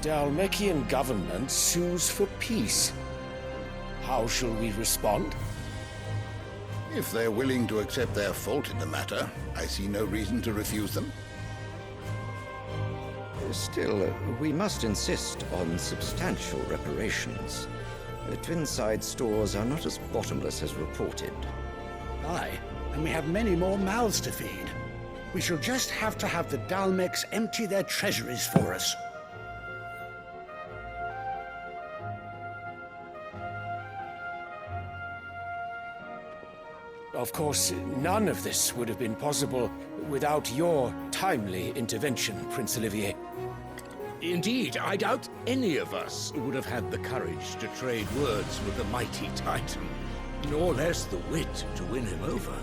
Dhalmekian government sues for peace. How shall we respond? If they're willing to accept their fault in the matter, I see no reason to refuse them. Still, we must insist on substantial reparations. Twinside stores are not as bottomless as reported. Aye, and we have many more mouths to feed. We shall just have to have the Dhalmex empty their treasuries for us. Of course, none of this would have been possible without your timely intervention, Prince Olivier. Indeed, I doubt any of us would have had the courage to trade words with the mighty Titan, nor less the wit to win him over.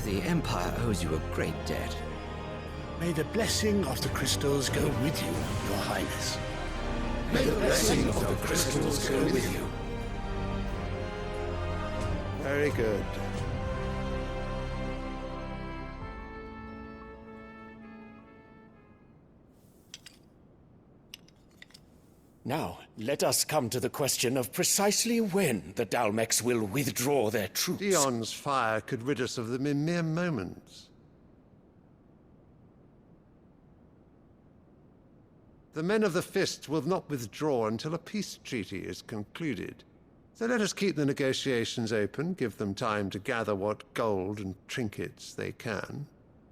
The Empire owes you a great debt. May the blessing of the crystals go with you, Your Highness. May the blessing of the crystals go with you. Very good. Now, let us come to the question of precisely when the Dhalmex will withdraw their troops. Dion's fire could rid us of them in mere moments. The men of the Fist will not withdraw until a peace treaty is concluded. So let us keep the negotiations open, give them time to gather what gold and trinkets they can.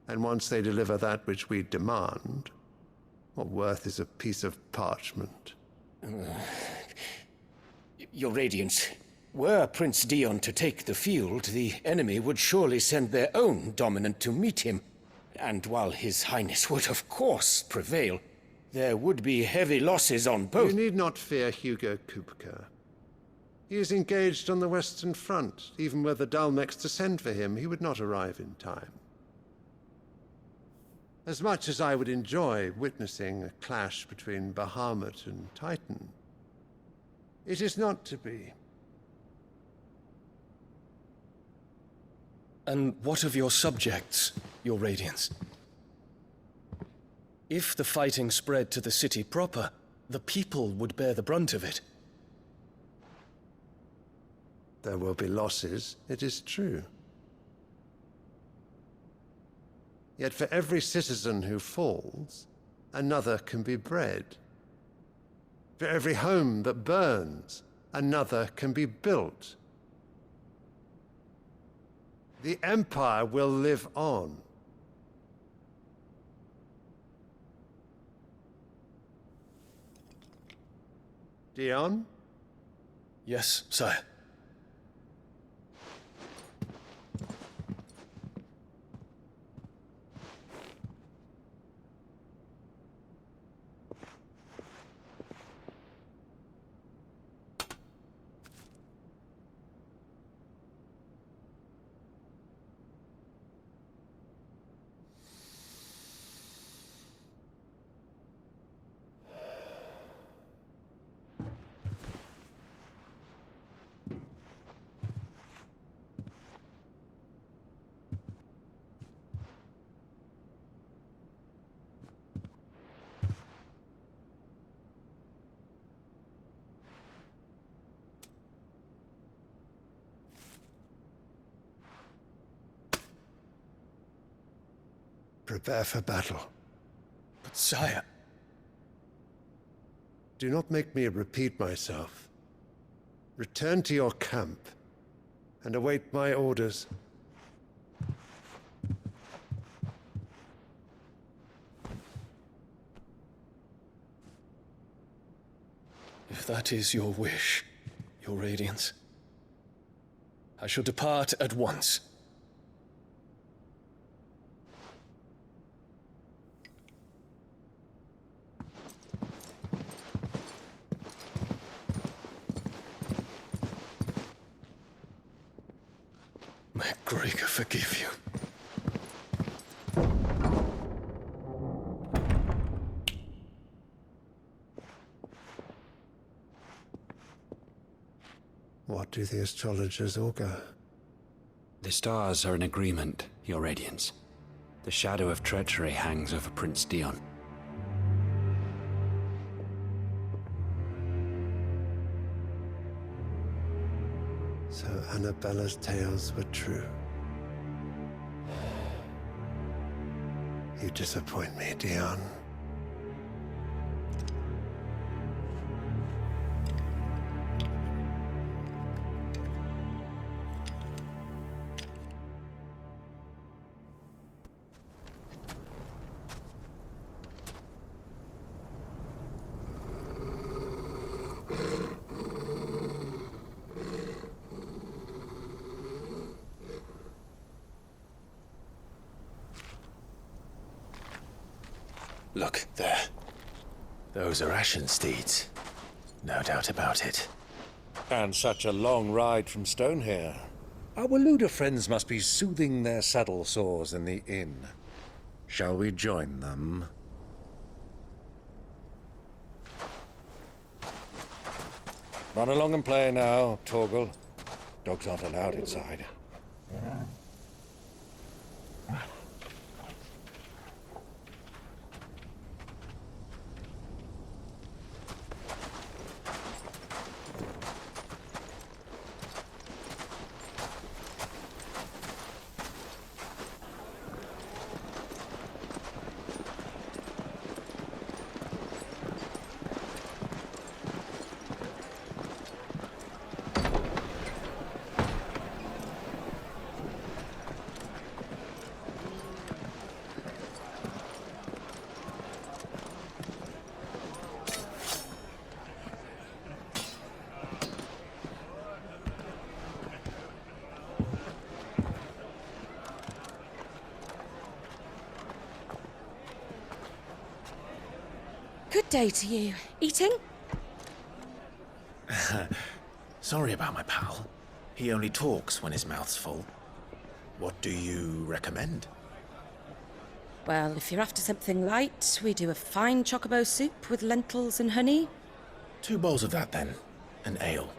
And once they deliver that which we demand, what worth is a piece of parchment? Your Radiance, were Prince Dion to take the field, the enemy would surely send their own dominant to meet him. And while His Highness would of course prevail, there would be heavy losses on both. You need not fear Hugo Kupka. He is engaged on the Western Front. Even were the Dhalmex to send for him, he would not arrive in time. As much as I would enjoy witnessing a clash between Bahamut and Titan, it is not to be. And what of your subjects, Your Radiance? If the fighting spread to the city proper, the people would bear the brunt of it. There will be losses, it is true. Yet for every citizen who falls, another can be bred. For every home that burns, another can be built. The Empire will live on. Dion? Yes, sire. Prepare for battle. But sire... Do not make me repeat myself. Return to your camp and await my orders. If that is your wish, Your Radiance, I shall depart at once. May Gregor forgive you. What do the astrologers augur? The stars are in agreement, Your Radiance. The shadow of treachery hangs over Prince Dion. So Annabella's tales were true. You disappoint me, Dion. Look, there. Those are Ashen steeds. No doubt about it. And such a long ride from Stonehair. Our Luda friends must be soothing their saddle sores in the inn. Shall we join them? Run along and play now, Torgal. Dogs aren't allowed inside. Good day to you. Eating? Sorry about my pal. He only talks when his mouth's full. What do you recommend? Well, if you're after something light, we do a fine chocobo soup with lentils and honey. 2 bowls of that, then. An ale.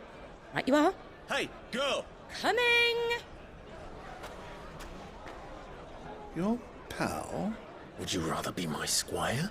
Right you are. Hey, girl! Coming! Your pal? Would you rather be my squire?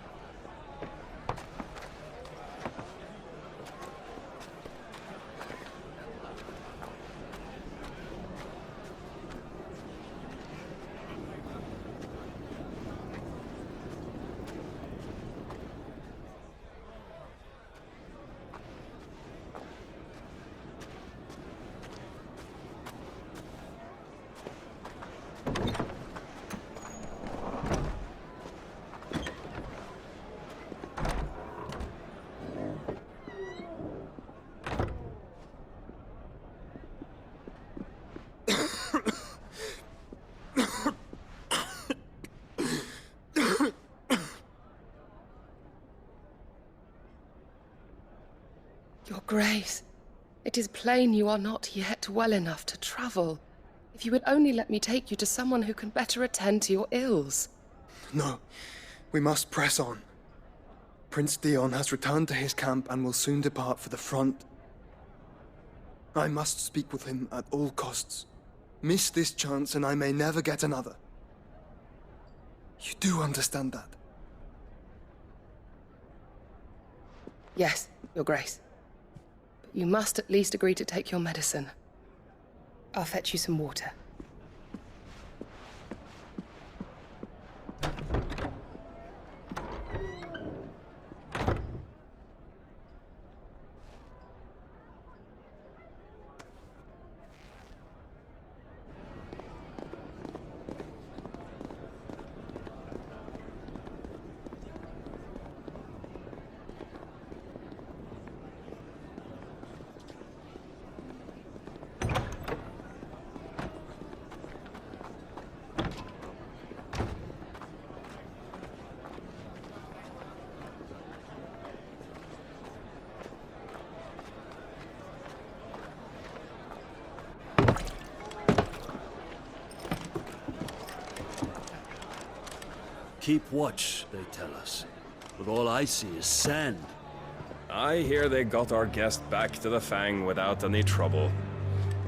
Your Grace, it is plain you are not yet well enough to travel. If you would only let me take you to someone who can better attend to your ills. No, we must press on. Prince Dion has returned to his camp and will soon depart for the front. I must speak with him at all costs. Miss this chance and I may never get another. You do understand that? Yes, Your Grace. But you must at least agree to take your medicine. I'll fetch you some water. Keep watch, they tell us. But all I see is sand. I hear they got our guest back to the Fang without any trouble.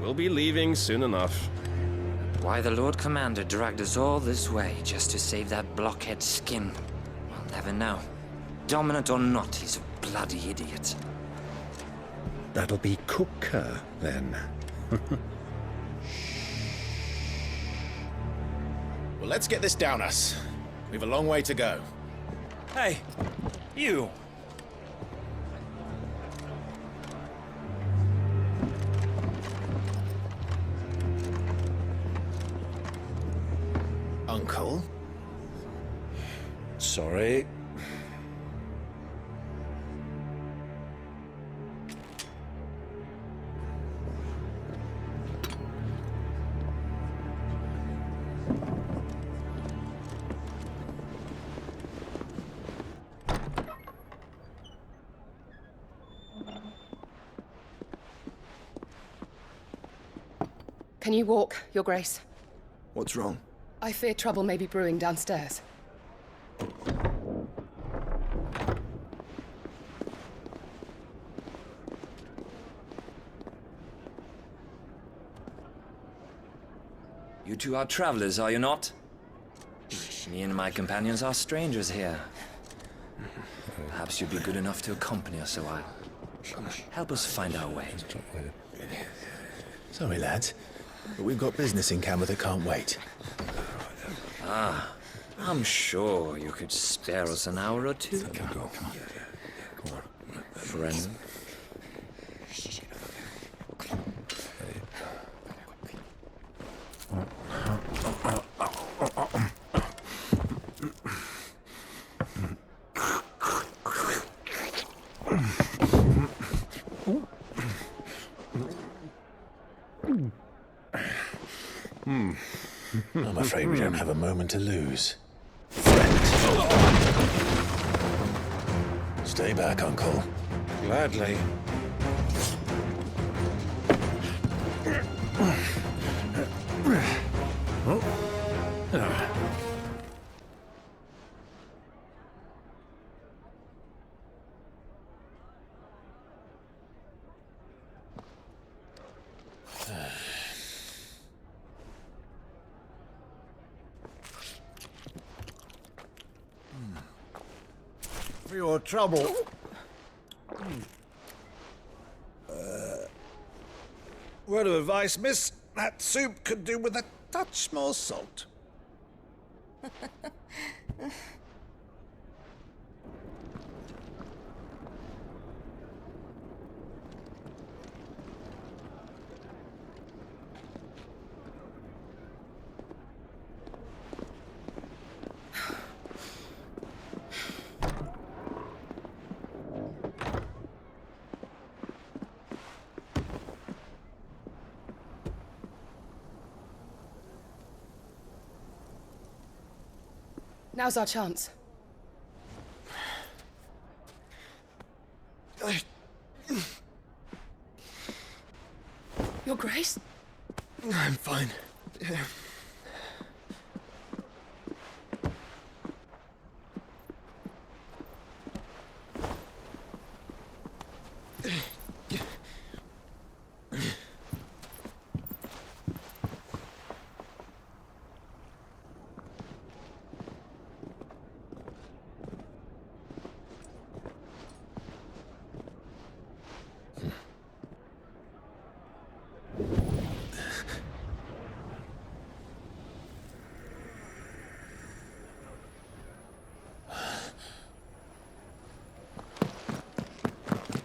We'll be leaving soon enough. Why the Lord Commander dragged us all this way just to save that blockhead skin, we'll never know. Dominant or not, he's a bloody idiot. That'll be Cooker, then. Well, let's get this down us. We've a long way to go. Hey, you! Uncle? Sorry. Can you walk, Your Grace? What's wrong? I fear trouble may be brewing downstairs. You two are travelers, are you not? Me and my companions are strangers here. Perhaps you'd be good enough to accompany us a while. Help us find our way. Sorry, lads, but we've got business in Camber that can't wait. Ah, I'm sure you could spare us an hour or two. Friend. I'm afraid we don't have a moment to lose. Stay back, Uncle. Gladly. For your trouble. Word of advice, miss. That soup could do with a touch more salt. Now's our chance. Your Grace? I'm fine.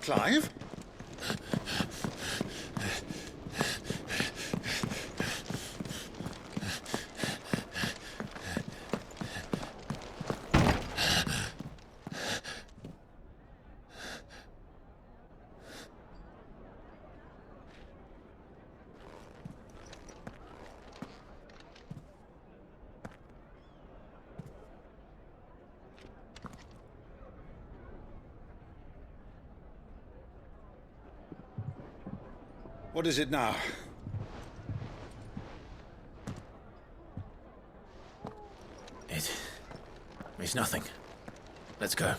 Clive? What is it now? It's nothing. Let's go.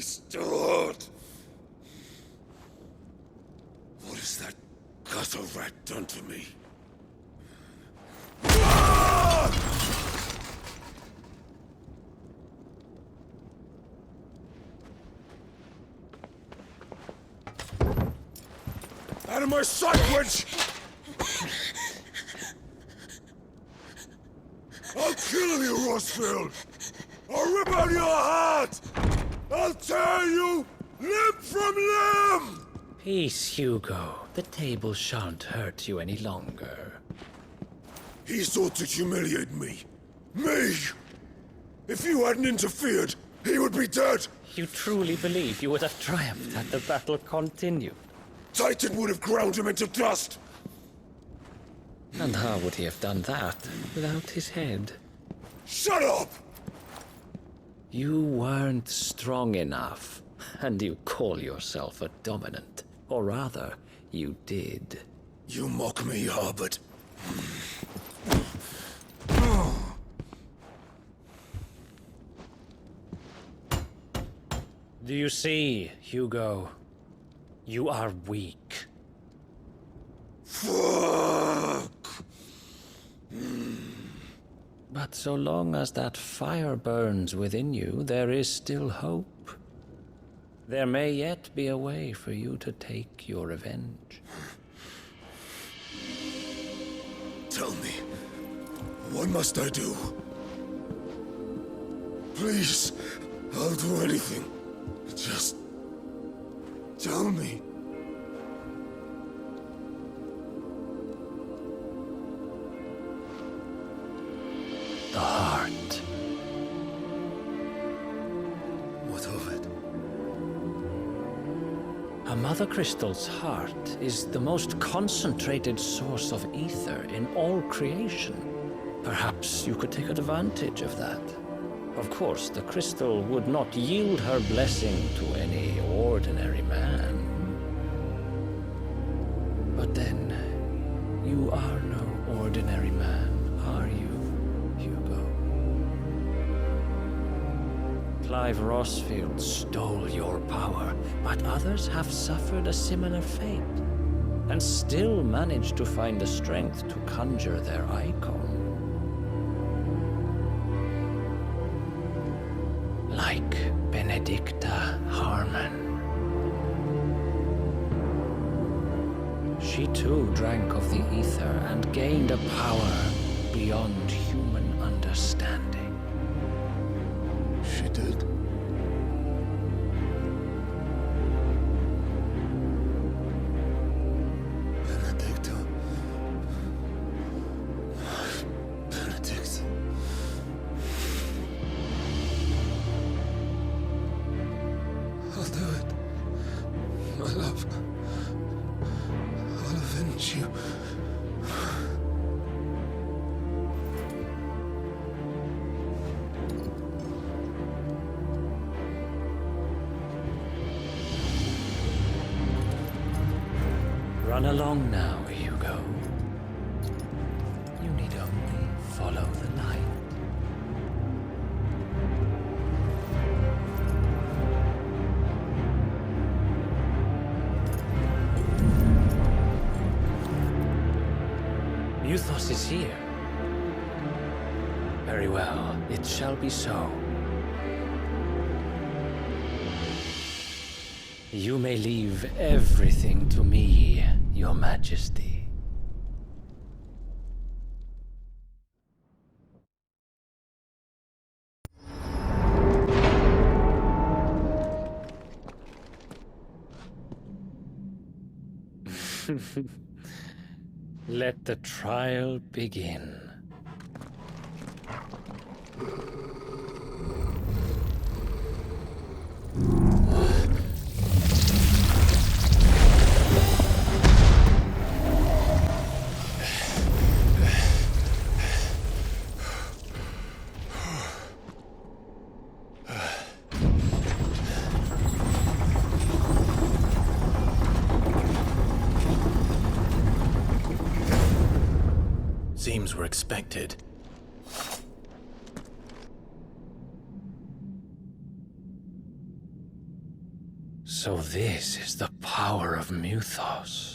still hurt. What has that gutter rat done to me? Out of my sight, witch! I'll kill you, Rosfield! I'll rip out your heart! I'll tear you limb from limb! Peace, Hugo. The table shan't hurt you any longer. He sought to humiliate me. Me! If you hadn't interfered, he would be dead! You truly believe you would have triumphed had the battle continued? Titan would have ground him into dust! And how would he have done that without his head? Shut up! You weren't strong enough, and you call yourself a dominant. Or rather, you did. You mock me, Harbert. Do you see, Hugo? You are weak. Fuck! But so long as that fire burns within you, there is still hope. There may yet be a way for you to take your revenge. Tell me, what must I do? Please, I'll do anything. Just tell me. The heart. What of it? A Mother Crystal's heart is the most concentrated source of ether in all creation. Perhaps you could take advantage of that. Of course, the crystal would not yield her blessing to any ordinary man. But then, you are no ordinary man, are you, Hugo? Clive Rosfield stole your power, but others have suffered a similar fate, and still managed to find the strength to conjure their icon. Like Benedicta Harmon. She too drank of the ether and gained a power beyond human understanding. She did. Benedicta. Benedict. I'll do it. My love. I'll avenge you. Run along now, Hugo. You need only follow the light. Muthos is here. Very well, it shall be so. You may leave everything to me, Your Majesty. Let the trial begin. Seems we're expected. So this is the power of Mythos.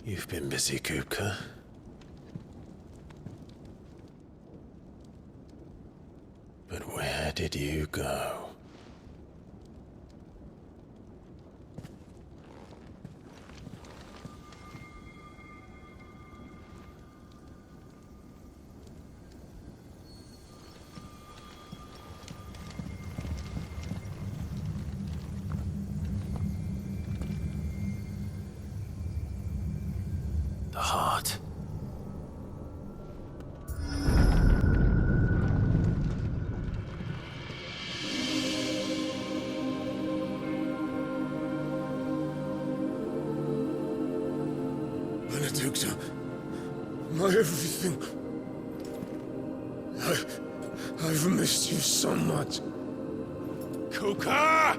You've been busy, Kupka. But where did you go? The heart. Benedicta, my everything. I've missed you so much. Kupka!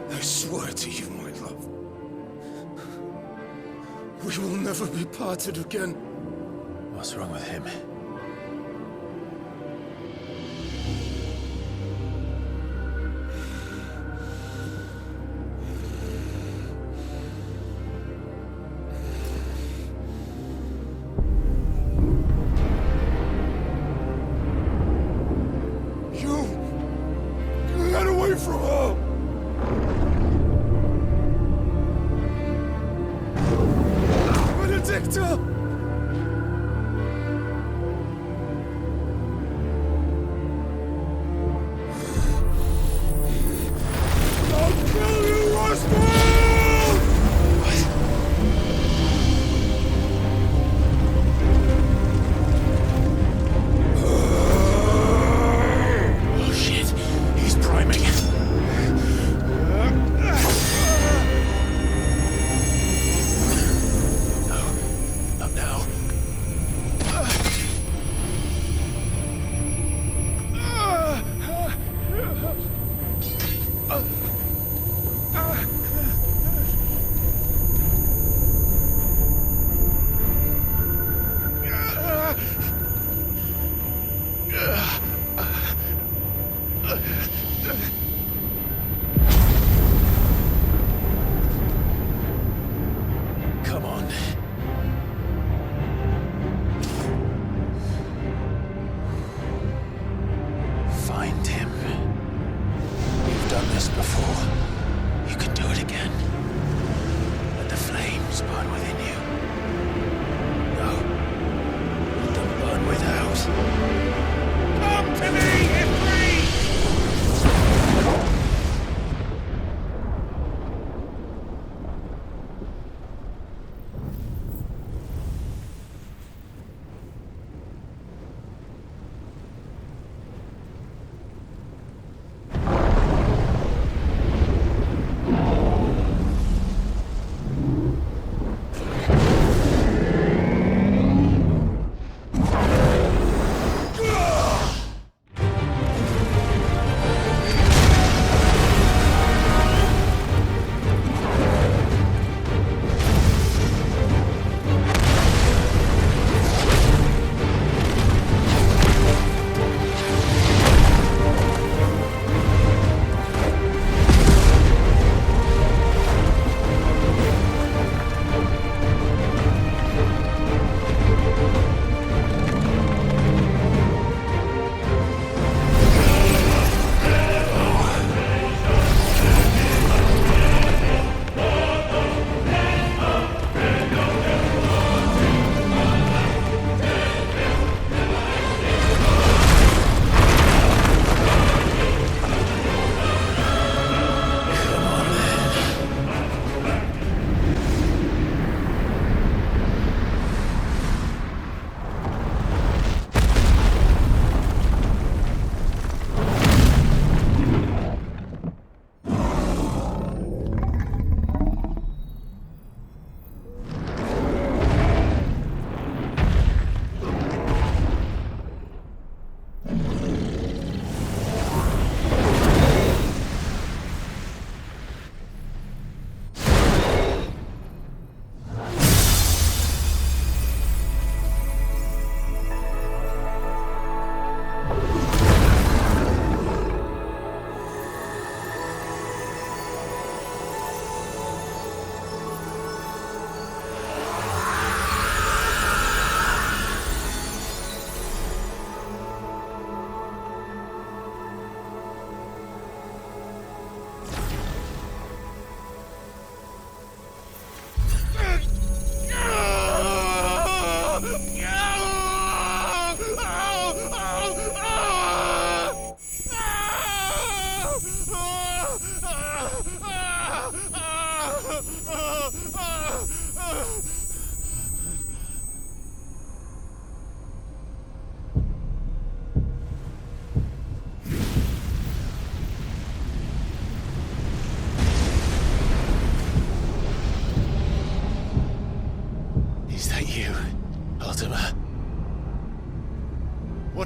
I swear to you, my love, we will never be parted again. What's wrong with him? Get away from her! Benedicta! I'll kill you, Roswell! Oh shit, he's priming. Not now. Come on. Find him. You've done this before. You can do it again. Let the flames burn within you. No. Let them burn without. Come to me, Ifrit!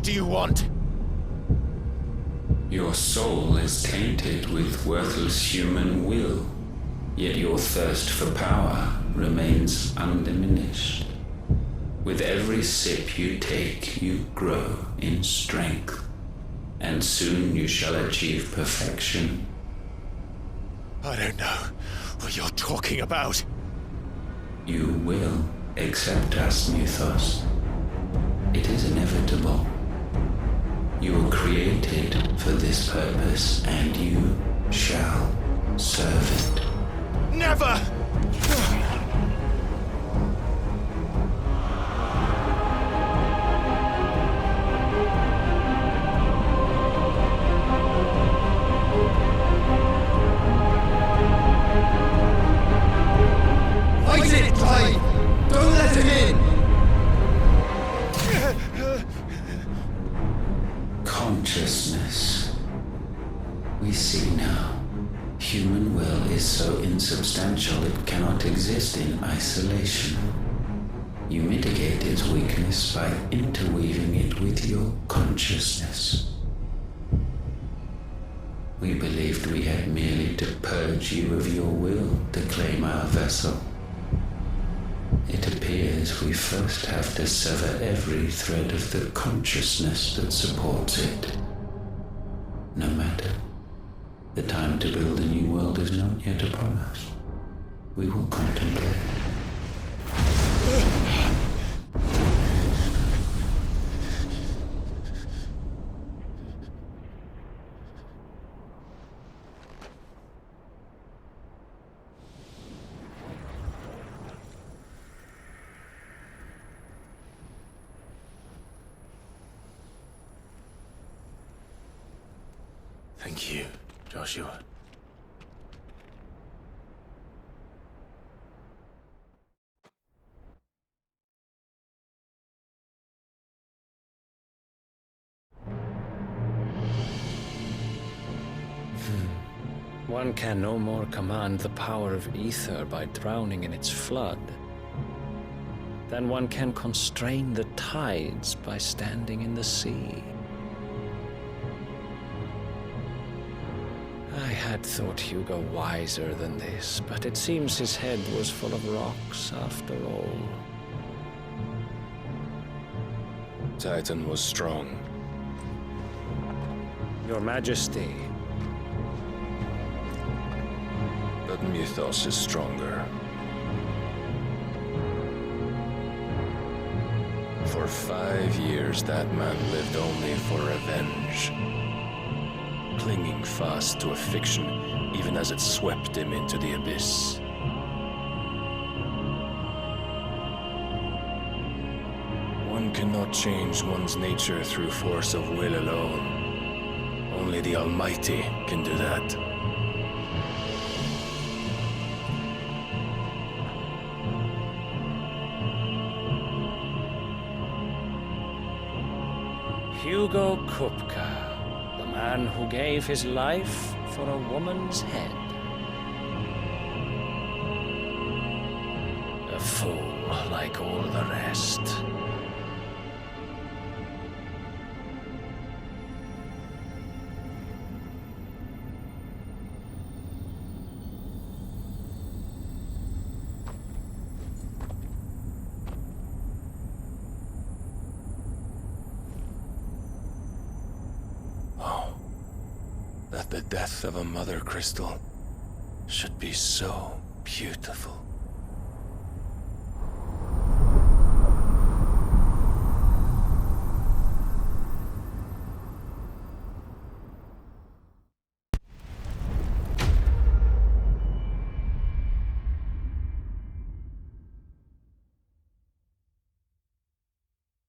do you want? Your soul is tainted with worthless human will, yet your thirst for power remains undiminished. With every sip you take, you grow in strength, and soon you shall achieve perfection. I don't know what you're talking about. You will accept us, Mythos. It is inevitable. You were created for this purpose, and you shall serve it. Never! Fight it, Clive! Don't let him in! Consciousness. We see now. Human will is so insubstantial it cannot exist in isolation. You mitigate its weakness by interweaving it with your consciousness. We believed we had merely to purge you of your will to claim our vessel. It appears we first have to sever every thread of the consciousness that supports it. No matter. The time to build a new world is not yet upon us. We will contemplate. Thank you, Joshua. One can no more command the power of ether by drowning in its flood than one can constrain the tides by standing in the sea. I had thought Hugo wiser than this, but it seems his head was full of rocks after all. Titan was strong. Your Majesty. But Mythos is stronger. For 5 years, that man lived only for revenge. Clinging fast to a fiction, even as it swept him into the abyss. One cannot change one's nature through force of will alone. Only the Almighty can do that. Hugo Kupka, the man who gave his life for a woman's head. A fool like all the rest. That the death of a mother crystal should be so beautiful.